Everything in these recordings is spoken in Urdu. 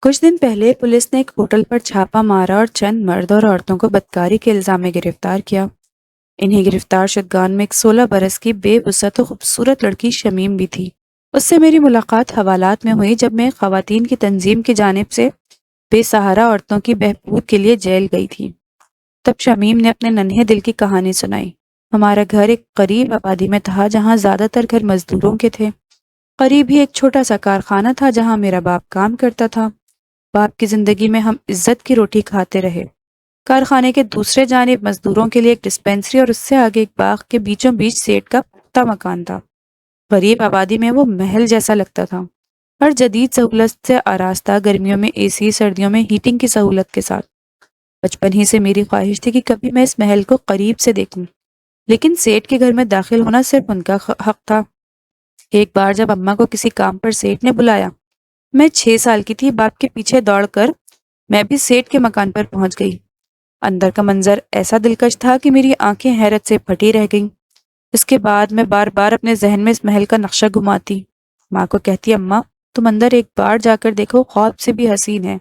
کچھ دن پہلے پولیس نے ایک ہوٹل پر چھاپا مارا اور چند مرد اور عورتوں کو بدکاری کے الزام میں گرفتار کیا۔ انہیں گرفتار شدگان میں ایک 16 برس کی بے وسعت و خوبصورت لڑکی شمیم بھی تھی۔ اس سے میری ملاقات حوالات میں ہوئی جب میں خواتین کی تنظیم کی جانب سے بے سہارا عورتوں کی بہبود کے لیے جیل گئی تھی۔ تب شمیم نے اپنے ننھے دل کی کہانی سنائی۔ ہمارا گھر ایک قریب آبادی میں تھا جہاں زیادہ تر گھر مزدوروں کے تھے۔ قریب ہی ایک چھوٹا سا کارخانہ تھا جہاں میرا باپ کام کرتا تھا۔ باپ کی زندگی میں ہم عزت کی روٹی کھاتے رہے۔ کارخانے کے دوسرے جانب مزدوروں کے لیے ایک ڈسپینسری اور اس سے آگے ایک باغ کے بیچوں بیچ سیٹ کا پختہ مکان تھا۔ غریب آبادی میں وہ محل جیسا لگتا تھا، ہر جدید سہولت سے آراستہ، گرمیوں میں اے سی، سردیوں میں ہیٹنگ کی سہولت کے ساتھ۔ بچپن ہی سے میری خواہش تھی کہ کبھی میں اس محل کو قریب سے دیکھوں، لیکن سیٹ کے گھر میں داخل ہونا صرف ان کا حق تھا۔ ایک بار جب اماں کو کسی کام پر سیٹ نے بلایا، میں 6 سال کی تھی۔ باپ کے پیچھے دوڑ کر میں بھی سیٹ کے مکان پر پہنچ گئی۔ اندر کا منظر ایسا دلکش تھا کہ میری آنکھیں حیرت سے پھٹی رہ گئیں۔ اس کے بعد میں بار بار اپنے ذہن میں اس محل کا نقشہ گھماتی، ماں کو کہتی، اماں تم اندر ایک بار جا کر دیکھو، خواب سے بھی حسین ہے۔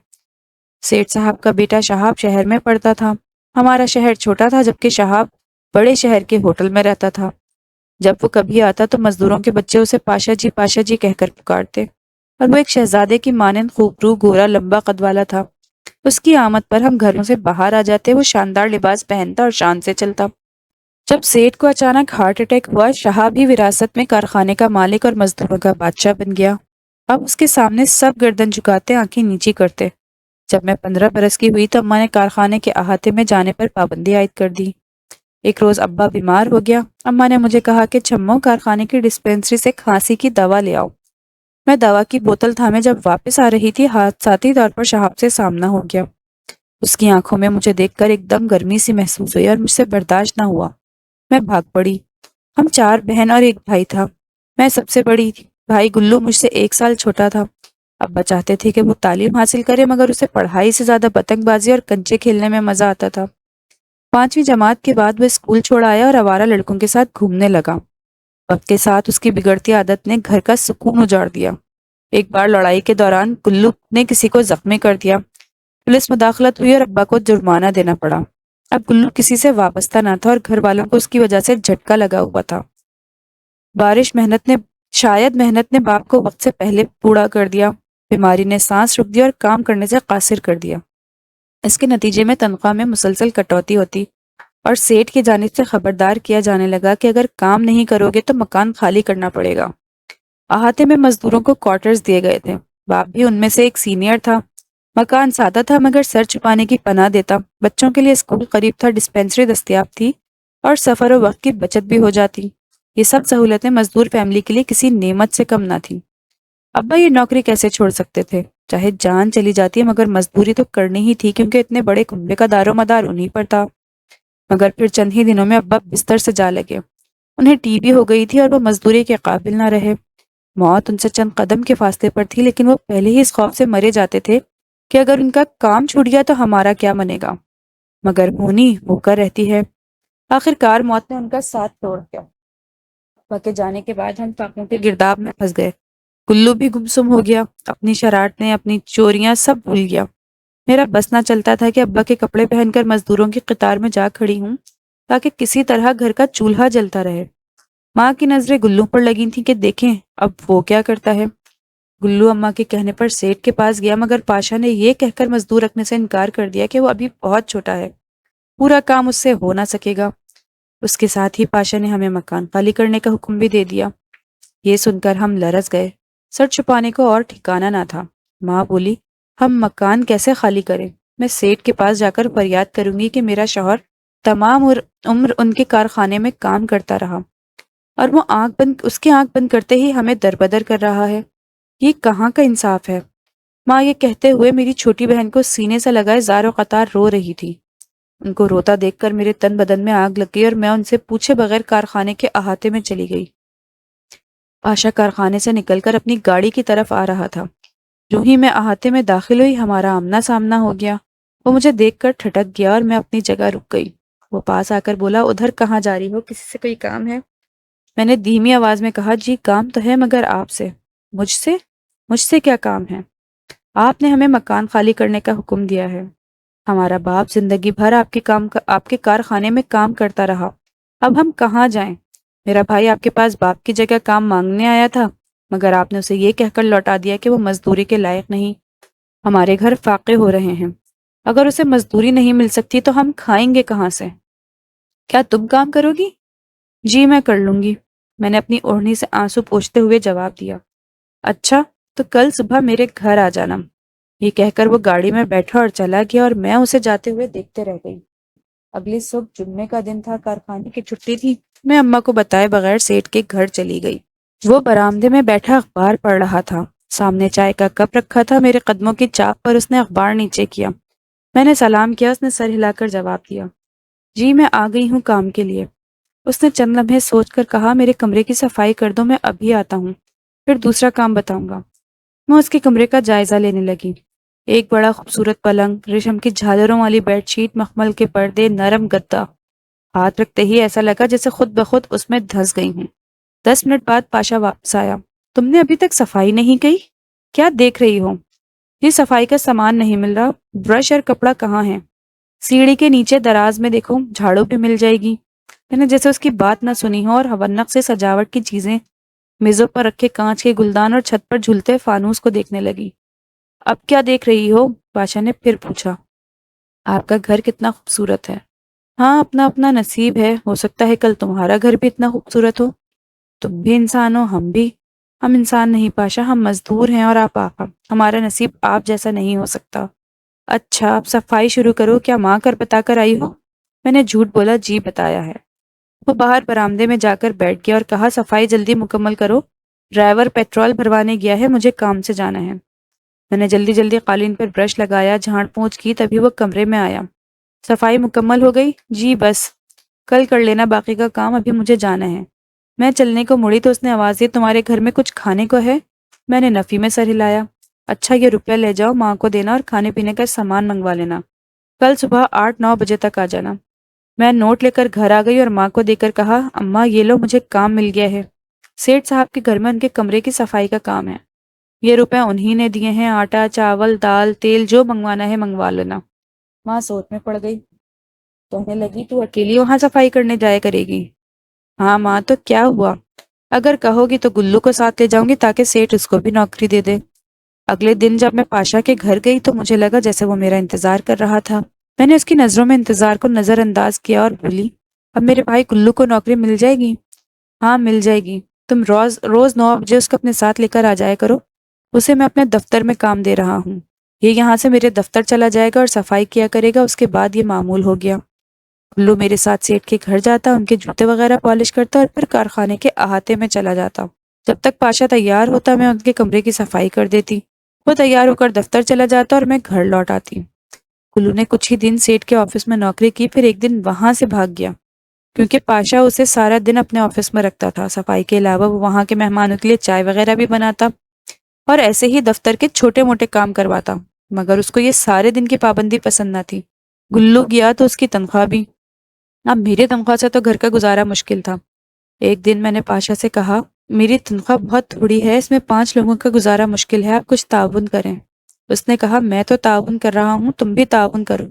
سیٹ صاحب کا بیٹا شہاب شہر میں پڑھتا تھا۔ ہمارا شہر چھوٹا تھا، جبکہ شہاب بڑے شہر کے ہوٹل میں رہتا تھا۔ جب وہ کبھی آتا تو مزدوروں کے بچے اسے پاشا جی کہہ کر پکارتے، اور وہ ایک شہزادے کی مانند خوبرو، گورا، لمبا قد والا تھا۔ اس کی آمد پر ہم گھروں سے باہر آ جاتے۔ وہ شاندار لباس پہنتا اور شان سے چلتا۔ جب سیٹ کو اچانک ہارٹ اٹیک ہوا، شہاب ہی وراثت میں کارخانے کا مالک اور مزدوروں کا بادشاہ بن گیا۔ اب اس کے سامنے سب گردن جھکاتے، آنکھیں نیچی کرتے۔ جب میں 15 برس کی ہوئی تو اماں نے کارخانے کے احاطے میں جانے پر پابندی عائد کر دی۔ ایک روز ابا بیمار ہو گیا۔ اماں نے مجھے کہا کہ چھمو کارخانے کی ڈسپینسری سے کھانسی کی دوا لے آؤ۔ میں دوا کی بوتل تھامے جب واپس آ رہی تھی، ذاتی طور پر شہاب سے سامنا ہو گیا۔ اس کی آنکھوں میں مجھے دیکھ کر ایک دم گرمی سی محسوس ہوئی اور مجھ سے برداشت نہ ہوا۔ میں بھاگ پڑی۔ ہم 4 بہن اور ایک بھائی تھا۔ میں سب سے بڑی تھی۔ بھائی گلو مجھ سے 1 سال چھوٹا تھا۔ ابا چاہتے تھے کہ وہ تعلیم حاصل کرے، مگر اسے پڑھائی سے زیادہ پتنگ بازی اور کنچے کھیلنے میں مزہ آتا تھا۔ 5ویں جماعت کے بعد وہ اسکول چھوڑ آیا اور آوارہ لڑکوں کے ساتھ گھومنے لگا۔ وقت کے ساتھ اس کی بگڑتی عادت نے گھر کا سکون اجاڑ دیا۔ ایک بار لڑائی کے دوران گلو نے کسی کو زخمی کر دیا۔ پولیس مداخلت ہوئی اور ابا کو جرمانہ دینا پڑا۔ اب گلو کسی سے وابستہ نہ تھا اور گھر والوں کو اس کی وجہ سے جھٹکا لگا ہوا تھا۔ شاید محنت نے باپ کو وقت سے پہلے بوڑھا کر دیا۔ بیماری نے سانس روک دیا اور کام کرنے سے قاصر کر دیا۔ اس کے نتیجے میں تنخواہ میں مسلسل کٹوتی ہوتی اور سیٹ کی جانب سے خبردار کیا جانے لگا کہ اگر کام نہیں کرو گے تو مکان خالی کرنا پڑے گا۔ احاطے میں مزدوروں کو کوارٹرز دیے گئے تھے۔ باپ بھی ان میں سے ایک سینئر تھا۔ مکان سادہ تھا مگر سر چھپانے کی پناہ دیتا۔ بچوں کے لیے اسکول قریب تھا، ڈسپینسری دستیاب تھی اور سفر و وقت کی بچت بھی ہو جاتی۔ یہ سب سہولتیں مزدور فیملی کے لیے کسی نعمت سے کم نہ تھیں۔ ابا یہ نوکری کیسے چھوڑ سکتے تھے؟ چاہے جان چلی جاتی مگر مزدوری تو کرنی ہی تھی، کیونکہ اتنے بڑے کنبے کا دار و مدار انہی پر تھا۔ مگر پھر چند ہی دنوں میں ابا بستر سے جا لگے۔ انہیں ٹی بی ہو گئی تھی اور وہ مزدوری کے قابل نہ رہے۔ موت ان سے چند قدم کے فاصلے پر تھی، لیکن وہ پہلے ہی اس خوف سے مرے جاتے تھے کہ اگر ان کا کام چھوٹ گیا تو ہمارا کیا بنے گا۔ مگر ہونی ہو کر رہتی ہے۔ آخر کار موت نے ان کا ساتھ توڑ دیا۔ ابا کے جانے کے بعد ہم فاقوں کے گرداب میں پھنس گئے۔ گلو بھی گمسم ہو گیا، اپنی شرارتیں، اپنی چوریاں سب بھول گیا۔ میرا بس نہ چلتا تھا کہ ابا کے کپڑے پہن کر مزدوروں کی قطار میں جا کھڑی ہوں تاکہ کسی طرح گھر کا چولہا جلتا رہے۔ ماں کی نظریں گلو پر لگی تھیں کہ دیکھیں اب وہ کیا کرتا ہے۔ گلو اماں کے کہنے پر سیٹ کے پاس گیا، مگر پاشا نے یہ کہہ کر مزدور رکھنے سے انکار کر دیا کہ وہ ابھی بہت چھوٹا ہے، پورا کام اس سے ہو نہ سکے گا۔ اس کے ساتھ ہی پاشا نے ہمیں مکان خالی کرنے کا حکم بھی دے دیا۔ یہ سن کر ہم لرز گئے۔ سر چھپانے کو اور ٹھکانہ نہ تھا۔ ماں بولی، ہم مکان کیسے خالی کریں؟ میں سیٹ کے پاس جا کر فریاد کروں گی کہ میرا شوہر تمام عمر ان کے کارخانے میں کام کرتا رہا اور وہ اس کی آنکھ بند کرتے ہی ہمیں دربدر کر رہا ہے۔ یہ کہاں کا انصاف ہے؟ ماں یہ کہتے ہوئے میری چھوٹی بہن کو سینے سے لگائے زار و قطار رو رہی تھی۔ ان کو روتا دیکھ کر میرے تن بدن میں آگ لگ گئی اور میں ان سے پوچھے بغیر کارخانے کے احاطے میں چلی گئی۔ پاشا کارخانے سے نکل کر اپنی گاڑی کی طرف آ رہا تھا۔ جو ہی میں احاطے میں داخل ہوئی ہمارا آمنا سامنا ہو گیا۔ وہ مجھے دیکھ کر ٹھٹک گیا اور میں اپنی جگہ رک گئی۔ وہ پاس آ کر بولا، ادھر کہاں جا رہی ہو؟ کسی سے کوئی کام ہے؟ میں نے دھیمی آواز میں کہا، جی کام تو ہے مگر آپ سے۔ مجھ سے کیا کام ہے؟ آپ نے ہمیں مکان خالی کرنے کا حکم دیا ہے۔ ہمارا باپ زندگی بھر آپ کے کارخانے میں کام کرتا رہا۔ اب ہم کہاں جائیں؟ میرا بھائی آپ کے پاس باپ کی جگہ کام مانگنے آیا تھا، مگر آپ نے اسے یہ کہہ کر لوٹا دیا کہ وہ مزدوری کے لائق نہیں۔ ہمارے گھر فاقے ہو رہے ہیں، اگر اسے مزدوری نہیں مل سکتی تو ہم کھائیں گے کہاں سے؟ کیا تم کام کرو گی؟ جی میں کر لوں گی، میں نے اپنی اوڑھنی سے آنسو پوچھتے ہوئے جواب دیا۔ اچھا، تو کل صبح میرے گھر آ جانا۔ یہ کہہ کر وہ گاڑی میں بیٹھا اور چلا گیا اور میں اسے جاتے ہوئے دیکھتے رہ گئی۔ اگلی صبح جمعے کا دن تھا، کارخانے کی چھٹی تھی۔ میں اماں کو بتائے بغیر سیٹھ کے گھر چلی گئی۔ وہ برآمدے میں بیٹھا اخبار پڑھ رہا تھا، سامنے چائے کا کپ رکھا تھا، میرے قدموں کی چاپ پر اس نے اخبار نیچے کیا۔ میں نے سلام کیا، اس نے سر ہلا کر جواب دیا، جی میں آ گئی ہوں کام کے لیے۔ اس نے چند لمحے سوچ کر کہا، میرے کمرے کی صفائی کر دو، میں ابھی آتا ہوں، پھر دوسرا کام بتاؤں گا۔ میں اس کے کمرے کا جائزہ لینے لگی۔ ایک بڑا خوبصورت پلنگ، ریشم کی جھالروں والی بیڈ شیٹ، مخمل کے پردے، نرم گدا۔ ہاتھ رکھتے ہی ایسا لگا جیسے خود بخود اس میں دھس گئی ہوں۔ 10 منٹ بعد پاشا واپس آیا۔ تم نے ابھی تک صفائی نہیں کی؟ کیا دیکھ رہی ہو؟ یہ صفائی کا سامان نہیں مل رہا، برش اور کپڑا کہاں ہے؟ سیڑھی کے نیچے دراز میں دیکھو، جھاڑو بھی مل جائے گی۔ میں نے جیسے اس کی بات نہ سنی ہو اور حونق سے سجاوٹ کی چیزیں، میزوں پر رکھے کانچ کے گلدان اور چھت پر جھولتے فانوس کو دیکھنے لگی۔ اب کیا دیکھ رہی ہو؟ پاشا نے پھر پوچھا۔ آپ کا گھر کتنا خوبصورت ہے۔ ہاں، اپنا اپنا نصیب ہے، ہو سکتا ہے کل تمہارا گھر بھی اتنا خوبصورت ہو۔ تم بھی انسان ہو، ہم بھی۔ ہم انسان نہیں پاشا، ہم مزدور ہیں اور آپ آقا۔ ہمارا نصیب آپ جیسا نہیں ہو سکتا۔ اچھا، اب صفائی شروع کرو، کیا ماں کر بتا کر آئی ہو؟ میں نے جھوٹ بولا، جی بتایا ہے۔ وہ باہر برآمدے میں جا کر بیٹھ گیا اور کہا، صفائی جلدی مکمل کرو، ڈرائیور پیٹرول بھروانے گیا ہے، مجھے کام سے جانا ہے۔ میں نے جلدی جلدی قالین پر برش لگایا، جھاڑ پونچھ کی، تبھی وہ کمرے میں آیا۔ صفائی مکمل ہو گئی؟ جی بس، کل کر لینا باقی کا کام، ابھی مجھے جانا ہے۔ میں چلنے کو مڑی تو اس نے آواز دی، تمہارے گھر میں کچھ کھانے کو ہے؟ میں نے نفی میں سر ہلایا۔ اچھا، یہ روپیہ لے جاؤ، ماں کو دینا اور کھانے پینے کا سامان منگوا لینا۔ کل صبح 8-9 بجے تک آ جانا۔ میں نوٹ لے کر گھر آ گئی اور ماں کو دے کر کہا، اماں یہ لو، مجھے کام مل گیا ہے۔ سیٹھ صاحب کے گھر میں ان کے کمرے کی صفائی کا کام ہے۔ یہ روپے انہی نے دیے ہیں، آٹا، چاول، دال، تیل جو منگوانا ہے منگوا لینا۔ ماں سوچ میں پڑ گئی، کہنے لگی، تو اکیلی وہاں صفائی کرنے جایا کرے گی؟ ہاں ماں، تو کیا ہوا؟ اگر کہو گی تو گلو کو ساتھ لے جاؤں گی تاکہ سیٹھ اس کو بھی نوکری دے دے۔ اگلے دن جب میں پاشا کے گھر گئی تو مجھے لگا جیسے وہ میرا انتظار کر رہا تھا۔ میں نے اس کی نظروں میں انتظار کو نظر انداز کیا اور بولی، اب میرے بھائی گلو کو نوکری مل جائے گی؟ ہاں مل جائے گی، تم روز روز 9 بجے اس کو اپنے ساتھ لے کر آ جایا کرو، اسے میں اپنے دفتر میں کام دے رہا ہوں۔ یہ یہاں سے میرے دفتر چلا جائے گا اور صفائی کیا کرے گا، اس کے بعد یہ معمول ہو گیا۔ گلو میرے ساتھ سیٹھ کے گھر جاتا، ان کے جوتے وغیرہ پالش کرتا اور پھر کارخانے کے احاطے میں چلا جاتا۔ جب تک پاشا تیار ہوتا میں ان کے کمرے کی صفائی کر دیتی۔ وہ تیار ہو کر دفتر چلا جاتا اور میں گھر لوٹ آتی۔ گلو نے کچھ ہی دن سیٹھ کے آفس میں نوکری کی، پھر ایک دن وہاں سے بھاگ گیا کیونکہ پاشا اسے سارا دن اپنے آفس میں رکھتا تھا۔ صفائی کے علاوہ وہ وہاں کے مہمانوں کے لیے چائے وغیرہ بھی بناتا اور ایسے ہی دفتر کے چھوٹے موٹے کام کرواتا، مگر اس کو یہ سارے دن کی پابندی پسند نہ تھی۔ گلو گیا تو اس کی تنخواہ بھی۔ اب میری تنخواہ سے تو گھر کا گزارا مشکل تھا۔ ایک دن میں نے پاشا سے کہا، میری تنخواہ بہت تھوڑی ہے، اس میں 5 لوگوں کا گزارا مشکل ہے، آپ کچھ تعاون کریں۔ اس نے کہا، میں تو تعاون کر رہا ہوں، تم بھی تعاون کرو۔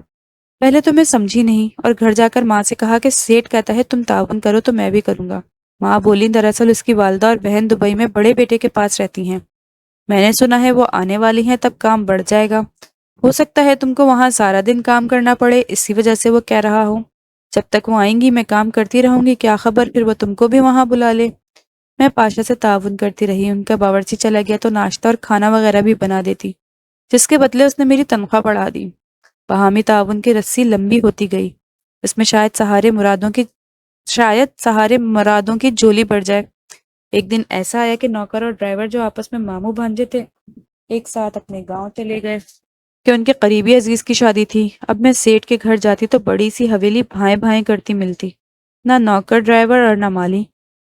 پہلے تو میں سمجھی نہیں اور گھر جا کر ماں سے کہا کہ سیٹھ کہتا ہے تم تعاون کرو تو میں بھی کروں گا۔ ماں بولی، دراصل اس کی والدہ اور بہن دبئی میں بڑے بیٹے کے پاس رہتی ہیں، میں نے سنا ہے وہ آنے والی ہیں، تب کام بڑھ جائے گا، ہو سکتا ہے تم کو وہاں سارا دن کام کرنا پڑے، اسی وجہ سے وہ کہہ رہا ہوں جب تک وہ آئیں گی میں کام کرتی رہوں گی، کیا خبر پھر وہ تم کو بھی وہاں بلا لے۔ میں پاشا سے تعاون کرتی رہی، ان کا باورچی چلا گیا تو ناشتہ اور کھانا وغیرہ بھی بنا دیتی، جس کے بدلے اس نے میری تنخواہ بڑھا دی۔ باہمی تعاون کی رسی لمبی ہوتی گئی، اس میں شاید سہارے مرادوں کی جولی بڑھ جائے۔ ایک دن ایسا آیا کہ نوکر اور ڈرائیور جو آپس میں ماموں بھانجے تھے، ایک ساتھ اپنے گاؤں چلے گئے کہ ان کے قریبی عزیز کی شادی تھی۔ اب میں سیٹھ کے گھر جاتی تو بڑی سی حویلی بھائیں بھائیں کرتی ملتی، نہ نوکر ڈرائیور اور نہ مالی۔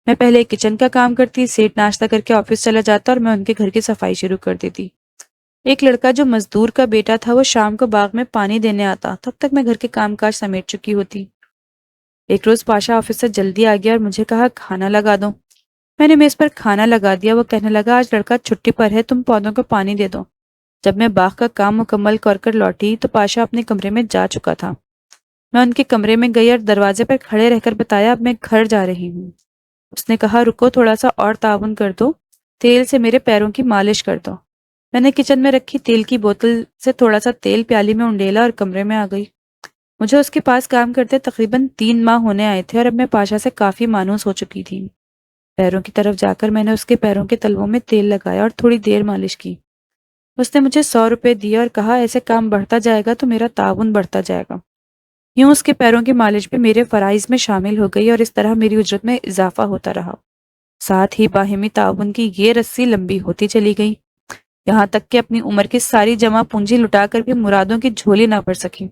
میں پہلے کچن کا کام کرتی، سیٹھ ناشتہ کر کے آفس چلا جاتا اور میں ان کے گھر کی صفائی شروع کر دیتی۔ ایک لڑکا جو مزدور کا بیٹا تھا وہ شام کو باغ میں پانی دینے آتا، تب تک میں گھر کے کام کاج سمیٹ چکی ہوتی۔ ایک روز پاشا آفس سے جلدی آ گیا اور مجھے کہا، کھانا لگا دو۔ میں نے میز پر کھانا لگا دیا۔ وہ کہنے لگا، آج لڑکا چھٹی پر ہے، تم پودوں کو پانی دے دو۔ جب میں باغ کا کام مکمل کر لوٹی تو پاشا اپنے کمرے میں جا چکا تھا۔ میں ان کے کمرے میں گئی اور دروازے پر کھڑے رہ کر بتایا اب میں گھر جا رہی ہوں۔ اس نے کہا رکو، تھوڑا سا اور تعاون کر دو، تیل سے میرے پیروں کی مالش کر دو۔ میں نے کچن میں رکھی تیل کی بوتل سے تھوڑا سا تیل پیالی میں انڈیلا اور کمرے میں آ گئی۔ مجھے اس کے پاس کام کرتے تقریباً 3 ماہ ہونے آئے تھے اور اب میں پاشا سے کافی مانوس ہو چکی تھی۔ پیروں کی طرف جا کر میں نے اس کے پیروں کے تلووں میں تیل لگایا اور تھوڑی دیر مالش کی۔ اس نے مجھے 100 روپے دیے اور کہا ایسے کام بڑھتا جائے گا تو میرا تعاون بڑھتا جائے گا۔ یوں اس کے پیروں کی مالش بھی میرے فرائض میں شامل ہو گئی اور اس طرح میری اجرت میں اضافہ ہوتا رہا۔ ساتھ ہی باہمی تعاون کی یہ رسی لمبی ہوتی چلی گئی، یہاں تک کہ اپنی عمر کی ساری جمع پونجی لٹا کر بھی مرادوں کی جھولی نہ بھر سکی۔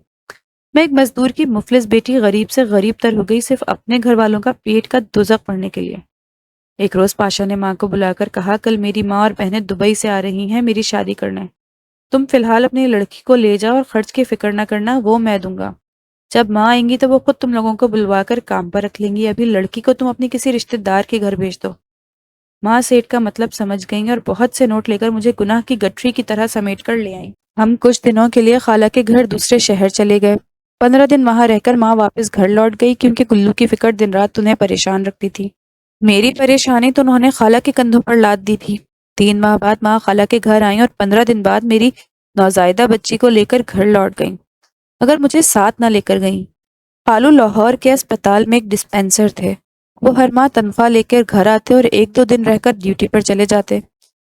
میں ایک مزدور کی مفلس بیٹی غریب سے غریب تر ہو گئی، صرف اپنے گھر والوں کا پیٹ کا دوزخ پڑھنے کے لیے۔ ایک روز پاشا نے ماں کو بلا کر کہا کل میری ماں اور بہنیں دبئی سے آ رہی ہیں میری شادی کرنے۔ تم فی الحال اپنی لڑکی کو لے جاؤ اور خرچ کی فکر نہ کرنا، وہ میں دوں گا۔ جب ماں آئیں گی تو وہ خود تم لوگوں کو بلوا کر کام پر رکھ لیں گی، ابھی لڑکی کو تم اپنی کسی رشتہ دار کے گھر بھیج دو۔ ماں سیٹھ کا مطلب سمجھ گئیں اور بہت سے نوٹ لے کر مجھے گناہ کی گٹھری کی طرح سمیٹ کر لے آئیں۔ ہم کچھ دنوں کے لیے خالہ کے گھر دوسرے شہر چلے گئے۔ 15 دن وہاں رہ کر ماں واپس گھر لوٹ گئی کیونکہ گلو کی فکر دن رات انہیں پریشان رکھتی تھی۔ میری پریشانی تو انہوں نے خالہ کے کندھوں پر لاد دی تھی۔ 3 ماہ بعد ماں خالہ کے گھر آئیں اور 15 دن بعد میری نوزائیدہ بچی کو لے کر گھر لوٹ گئیں، مگر مجھے ساتھ نہ لے کر گئیں۔ خالو لاہور کے اسپتال میں ایک ڈسپینسر تھے۔ وہ ہر ماہ تنخواہ لے کر گھر آتے اور 1-2 دن رہ کر ڈیوٹی پر چلے جاتے۔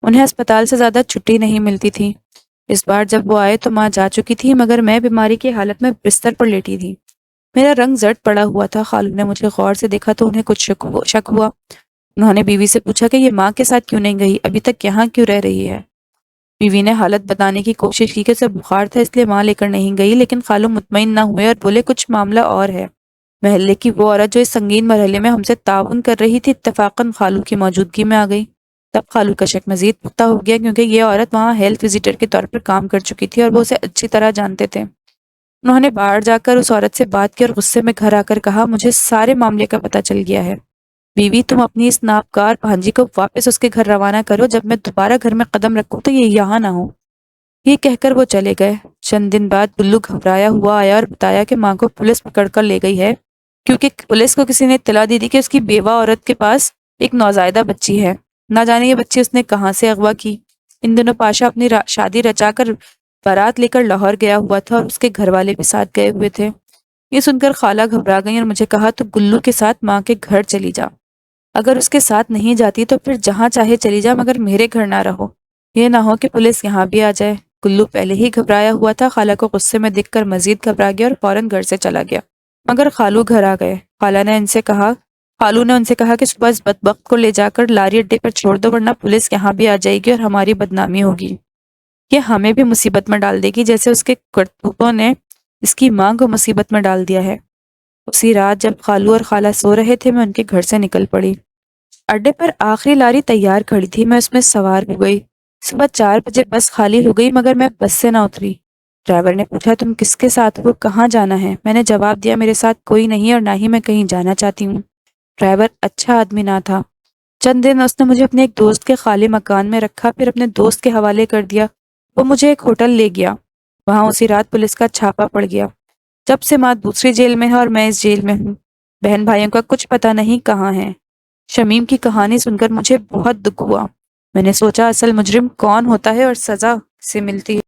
انہیں اسپتال سے زیادہ چھٹی نہیں ملتی تھی۔ اس بار جب وہ آئے تو ماں جا چکی تھی مگر میں بیماری کی حالت میں بستر پر لیٹی تھی۔ میرا رنگ زرد پڑا ہوا تھا۔ خالو نے مجھے غور سے دیکھا تو انہیں کچھ شک ہوا۔ انہوں نے بیوی سے پوچھا کہ یہ ماں کے ساتھ کیوں نہیں گئی، ابھی تک یہاں کیوں رہ رہی ہے؟ بیوی نے حالت بتانے کی کوشش کی کہ اسے بخار تھا اس لیے ماں لے کر نہیں گئی، لیکن خالو مطمئن نہ ہوئے اور بولے کچھ معاملہ اور ہے۔ محلے کی وہ عورت جو اس سنگین مرحلے میں ہم سے تعاون کر رہی تھی اتفاقاً خالو کی موجودگی میں آ گئی۔ تب خالو کا شک مزید پختہ ہو گیا کیونکہ یہ عورت وہاں ہیلتھ وزیٹر کے طور پر کام کر چکی تھی اور وہ اسے اچھی طرح جانتے تھے۔ انہوں نے باہر جا کر اس عورت سے بات کی اور غصے میں گھر آ کر کہا مجھے سارے معاملے کا پتہ چل گیا ہے۔ بیوی تم اپنی اس ناپکار بھانجی کو واپس اس کے گھر روانہ کرو، جب میں دوبارہ گھر میں قدم رکھوں تو یہ یہاں نہ ہو۔ یہ کہہ کر وہ چلے گئے۔ چند دن بعد بلو گھبرایا ہوا آیا اور بتایا کہ ماں کو پولیس پکڑ کر لے گئی ہے کیونکہ پولیس کو کسی نے اطلاع دی تھی کہ اس کی بیوہ عورت کے پاس ایک نوزائیدہ بچی ہے۔ نہ جانے یہ بچی اس نے کہاں سے اغوا کی۔ ان دنوں پاشا اپنی شادی رچا کر بارات لے کر لاہور گیا ہوا تھا اور اس کے گھر والے بھی ساتھ گئے ہوئے تھے۔ یہ سن کر خالہ گھبرا گئی اور مجھے کہا تو گلو کے ساتھ ماں کے گھر چلی جا۔ اگر اس کے ساتھ نہیں جاتی تو پھر جہاں چاہے چلی جا مگر میرے گھر نہ رہو، یہ نہ ہو کہ پولیس یہاں بھی آ جائے۔ گلو پہلے ہی گھبرایا ہوا تھا، خالہ کو غصے میں دیکھ کر مزید گھبرا گیا اور فوراً گھر سے چلا گیا۔ مگر خالو گھر آ گئے۔ خالو نے ان سے کہا کہ صبح اس بدبخت کو لے جا کر لاری اڈے پر چھوڑ دو ورنہ پولیس یہاں بھی آ جائے گی اور ہماری بدنامی ہوگی۔ یہ ہمیں بھی مصیبت میں ڈال دے گی جیسے اس کے کرتوتوں نے اس کی ماں کو مصیبت میں ڈال دیا ہے۔ اسی رات جب خالو اور خالہ سو رہے تھے میں ان کے گھر سے نکل پڑی۔ اڈے پر آخری لاری تیار کھڑی تھی، میں اس میں سوار ہو گئی۔ صبح 4 بجے بس خالی ہو گئی مگر میں بس سے نہ اتری۔ ڈرائیور نے پوچھا تم کس کے ساتھ ہو، کہاں جانا ہے؟ میں نے جواب دیا میرے ساتھ کوئی نہیں اور نہ ہی میں کہیں جانا چاہتی ہوں۔ ڈرائیور اچھا آدمی نہ تھا۔ چند دن اس نے مجھے اپنے ایک دوست کے خالی مکان میں رکھا، پھر اپنے دوست کے حوالے کر دیا۔ وہ مجھے ایک ہوٹل لے گیا، وہاں اسی رات پولیس کا چھاپا پڑ گیا۔ جب سے ماں دوسری جیل میں ہے اور میں اس جیل میں ہوں۔ بہن بھائیوں کا کچھ پتہ نہیں کہاں ہے۔ شمیم کی کہانی سن کر مجھے بہت دکھ ہوا۔ میں نے سوچا اصل مجرم کون ہوتا ہے اور سزا سے ملتی ہے۔